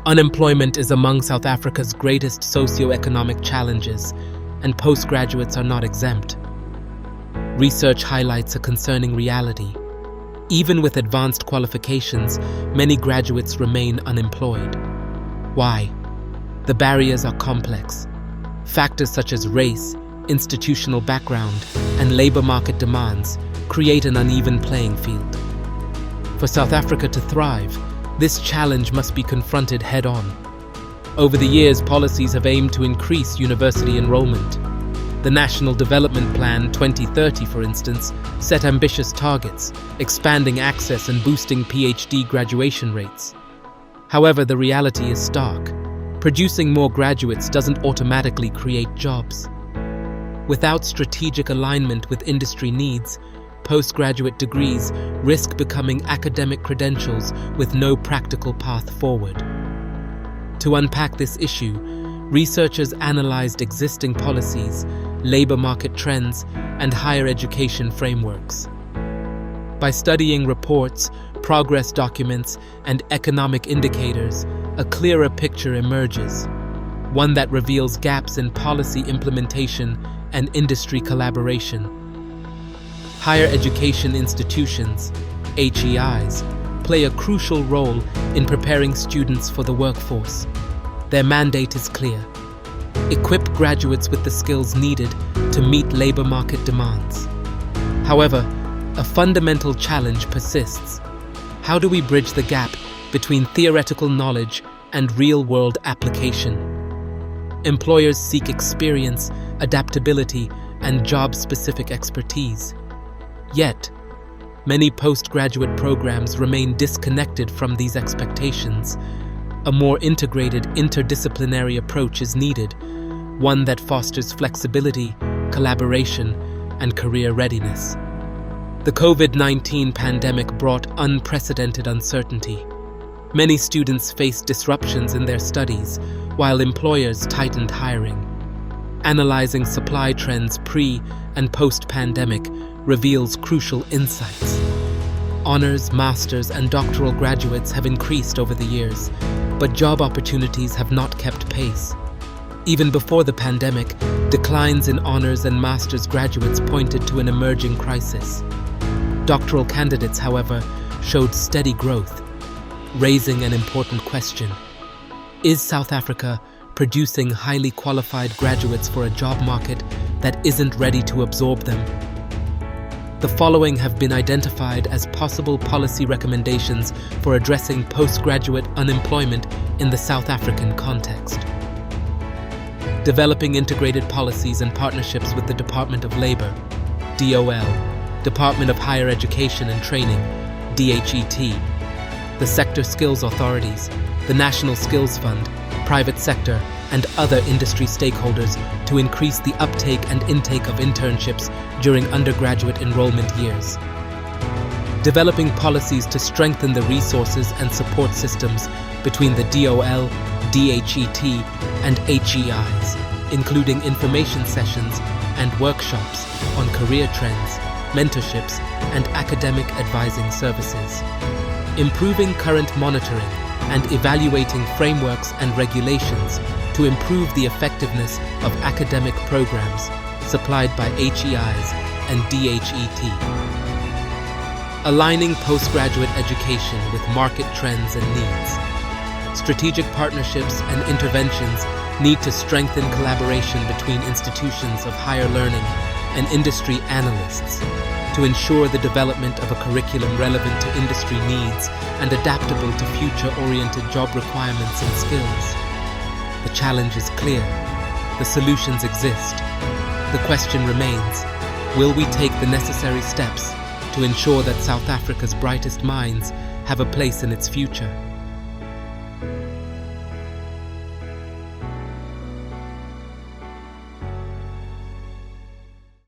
Unemployment is among South Africa's greatest socio-economic challenges, and postgraduates are not exempt. Research highlights a concerning reality. Even with advanced qualifications, many graduates remain unemployed. Why? The barriers are complex. Factors such as race, institutional background, and labor market demands create an uneven playing field. For South Africa to thrive, this challenge must be confronted head-on. Over the years, policies have aimed to increase university enrollment. The National Development Plan 2030, for instance, set ambitious targets, expanding access and boosting PhD graduation rates. However, the reality is stark. Producing more graduates doesn't automatically create jobs. Without strategic alignment with industry needs, postgraduate degrees risk becoming academic credentials with no practical path forward. To unpack this issue, researchers analyzed existing policies, labor market trends, and higher education frameworks. By studying reports, progress documents, and economic indicators, a clearer picture emerges, one that reveals gaps in policy implementation and industry collaboration. Higher education institutions, HEIs, play a crucial role in preparing students for the workforce. Their mandate is clear: equip graduates with the skills needed to meet labor market demands. However, a fundamental challenge persists. How do we bridge the gap between theoretical knowledge and real-world application? Employers seek experience, adaptability, and job-specific expertise. Yet, many postgraduate programs remain disconnected from these expectations. A more integrated, interdisciplinary approach is needed, one that fosters flexibility, collaboration, and career readiness. The COVID-19 pandemic brought unprecedented uncertainty. Many students faced disruptions in their studies, while employers tightened hiring. Analyzing supply trends pre- and post-pandemic reveals crucial insights. Honors, masters, and doctoral graduates have increased over the years, but job opportunities have not kept pace. Even before the pandemic, declines in honors and master's graduates pointed to an emerging crisis. Doctoral candidates, however, showed steady growth, raising an important question. Is South Africa producing highly qualified graduates for a job market that isn't ready to absorb them? The following have been identified as possible policy recommendations for addressing postgraduate unemployment in the South African context. Developing integrated policies and partnerships with the Department of Labor, DOL, Department of Higher Education and Training, DHET, the sector skills authorities, the National Skills Fund, private sector, and other industry stakeholders to increase the uptake and intake of internships during undergraduate enrollment years. Developing policies to strengthen the resources and support systems between the DOL, DHET, and HEIs, including information sessions and workshops on career trends, mentorships, and academic advising services. Improving current monitoring and evaluating frameworks and regulations to improve the effectiveness of academic programs supplied by HEIs and DHET. Aligning postgraduate education with market trends and needs. Strategic partnerships and interventions need to strengthen collaboration between institutions of higher learning and industry analysts to ensure the development of a curriculum relevant to industry needs and adaptable to future-oriented job requirements and skills. The challenge is clear. The solutions exist. The question remains, will we take the necessary steps to ensure that South Africa's brightest minds have a place in its future?